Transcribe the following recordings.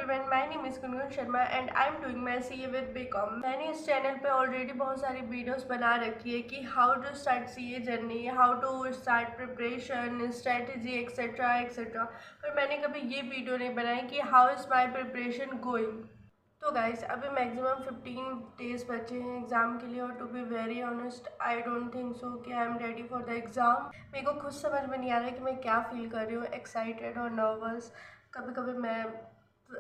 Everyone, my name is Gungun Sharma and I am doing my CA with BCom. मैंने इस channel पे already बहुत सारी वीडियोस बना रखी है कि how to start CA journey, how to start preparation, strategy etcetera etcetera. पर मैंने कभी ये वीडियो नहीं बनाई कि how is my preparation going. तो गाइस, अभी मैक्सिमम 15 डेज़ बचे हैं एग्ज़ाम के लिए और to be very honest I don't think so कि I am ready for the exam. मेरे को खुद समझ में नहीं आ रहा है कि मैं क्या फ़ील कर रही हूँ, एक्साइटेड और नर्वस। कभी कभी मैं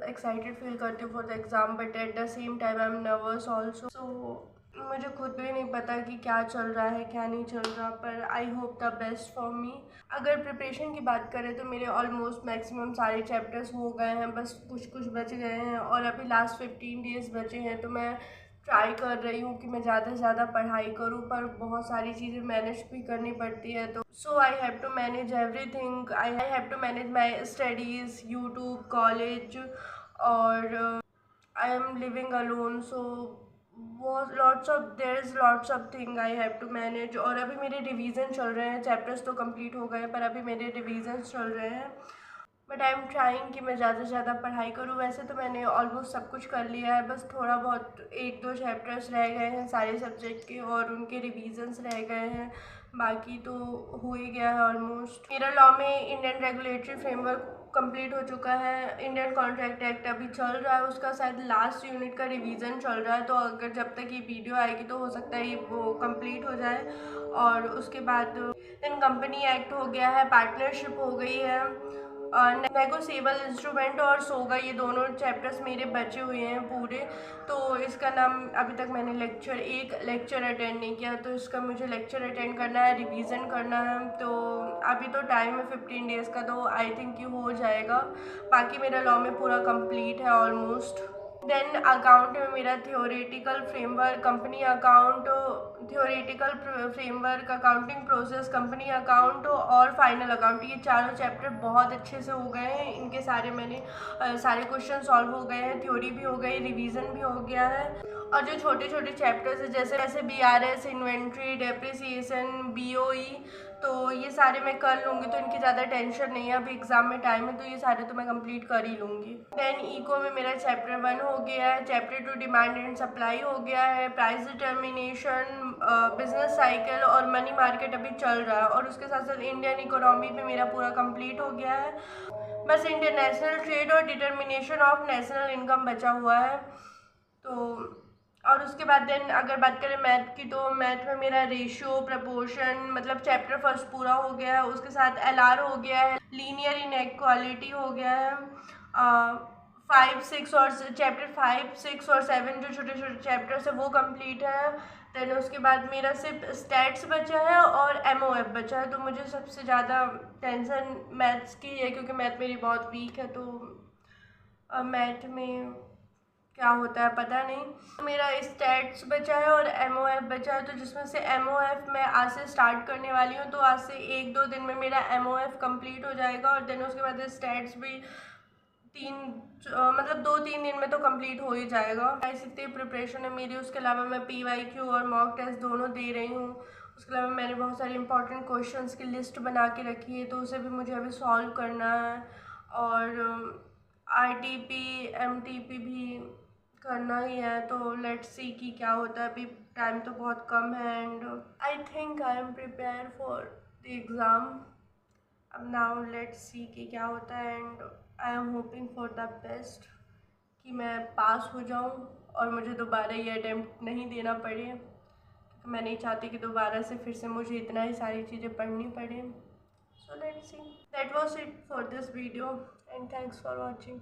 एक्साइटेड फील करती हूँ for the exam, but at the same time I am nervous also. So मुझे खुद भी नहीं पता कि क्या चल रहा है क्या नहीं चल रहा, पर I hope the best for me. अगर प्रिपरेशन की बात करें तो मेरे ऑलमोस्ट मैक्सिमम सारे चैप्टर्स हो गए हैं, बस कुछ कुछ बच गए हैं और अभी लास्ट 15 डेज़ बचे हैं। तो मैं ट्राई कर रही हूँ कि मैं ज़्यादा से ज़्यादा पढ़ाई करूँ, पर बहुत सारी चीज़ें मैनेज भी करनी पड़ती है। तो so I have to manage everything. I have to manage my studies, YouTube, college, और I am living alone. So there is lots of thing I have to manage. और अभी मेरे रिवीजन चल रहे हैं, चैप्टर्स तो कंप्लीट हो गए हैं पर अभी मेरे रिवीजन चल रहे हैं। बट आई एम ट्राइंग कि मैं ज़्यादा से ज़्यादा पढ़ाई करूँ। वैसे तो मैंने ऑलमोस्ट सब कुछ कर लिया है, बस थोड़ा बहुत 1-2 चैप्टर्स रह गए हैं सारे सब्जेक्ट के और उनके रिवीजन्स रह गए हैं, बाकी तो हो ही गया है ऑलमोस्ट। मेरा लॉ में इंडियन रेगुलेटरी फ्रेमवर्क कंप्लीट हो चुका है। इंडियन कॉन्ट्रैक्ट एक्ट अभी चल रहा है, उसका शायद लास्ट यूनिट का रिवीजन चल रहा है। तो अगर जब तक ये वीडियो आएगी तो हो सकता है वो कंप्लीट हो जाए। और उसके बाद देन कंपनी एक्ट हो गया है, पार्टनरशिप हो गई है, नेगोशिएबल इंस्ट्रूमेंट और सोगा, ये दोनों चैप्टर्स मेरे बचे हुए हैं पूरे। तो इसका नाम अभी तक मैंने एक लेक्चर अटेंड नहीं किया, तो इसका मुझे लेक्चर अटेंड करना है, रिवीजन करना है। तो अभी तो टाइम है 15 डेज़ का, तो आई थिंक ये हो जाएगा। बाकी मेरा लॉ में पूरा कंप्लीट है ऑलमोस्ट। देन अकाउंट में मेरा theoretical framework, company account, theoretical framework, accounting process, company account और फाइनल अकाउंट, ये चारों चैप्टर बहुत अच्छे से हो गए हैं। इनके सारे क्वेश्चन सॉल्व हो गए हैं, थ्योरी भी हो गई, रिवीजन भी हो गया है। और जो छोटे छोटे चैप्टर्स हैं जैसे BRS, इन्वेंट्री, डेप्रिसिएशन, BOE, तो ये सारे मैं कर लूँगी, तो इनकी ज़्यादा टेंशन नहीं है। अभी एग्ज़ाम में टाइम है तो ये सारे तो मैं कंप्लीट कर ही लूँगी। देन इको में मेरा चैप्टर 1 हो गया है, चैप्टर 2 डिमांड एंड सप्लाई हो गया है, प्राइस डिटर्मिनेशन, बिजनेस साइकिल और मनी मार्केट अभी चल रहा है। और उसके साथ साथ इंडियन इकोनॉमी भी मेरा पूरा कंप्लीट हो गया है, बस इंटरनेशनल ट्रेड और डिटर्मिनेशन ऑफ नेशनल इनकम बचा हुआ है। तो और उसके बाद देन अगर बात करें मैथ की, तो मैथ में मेरा रेशियो, प्रपोर्शन, मतलब चैप्टर फर्स्ट पूरा हो गया है। उसके साथ LR हो गया है, लीनियर इनइक्वालिटी हो गया है, 5, 6 और चैप्टर 5, 6 और 7 जो छोटे छोटे चैप्टर्स है वो कंप्लीट है। देन उसके बाद मेरा सिर्फ स्टैट्स बचा है और MOF बचा है। तो मुझे सबसे ज़्यादा टेंशन मैथ्स की है, क्योंकि मैथ मेरी बहुत वीक है। तो मैथ में क्या होता है पता नहीं। मेरा स्टैट्स बचा है और MOF बचा है, तो जिसमें से MOF मैं आज से स्टार्ट करने वाली हूँ। तो आज से 1-2 दिन में मेरा MOF कंप्लीट हो जाएगा और देन उसके बाद स्टैट्स भी मतलब 2-3 दिन में तो कंप्लीट हो ही जाएगा। ऐसी इतनी प्रिपरेशन है मेरी। उसके अलावा मैं PYQ और मॉक टेस्ट दोनों दे रही हूँ। उसके अलावा मैंने बहुत सारे इंपॉर्टेंट क्वेश्चंस की लिस्ट बना के रखी है, तो उसे भी मुझे अभी सॉल्व करना है। और RTP MTP भी करना ही है। तो लेट्स सी कि क्या होता है, अभी टाइम तो बहुत कम है and I think I am prepare for the exam. अब नाउ लेट्स सी कि क्या होता है and I am hoping for the best कि मैं पास हो जाऊं और मुझे दोबारा ये अटैम्प्ट नहीं देना पड़े, क्योंकि मैं नहीं चाहती कि दोबारा से फिर से मुझे इतना ही सारी चीज़ें पढ़नी पड़े। So let's see, that was it for this video and thanks for watching.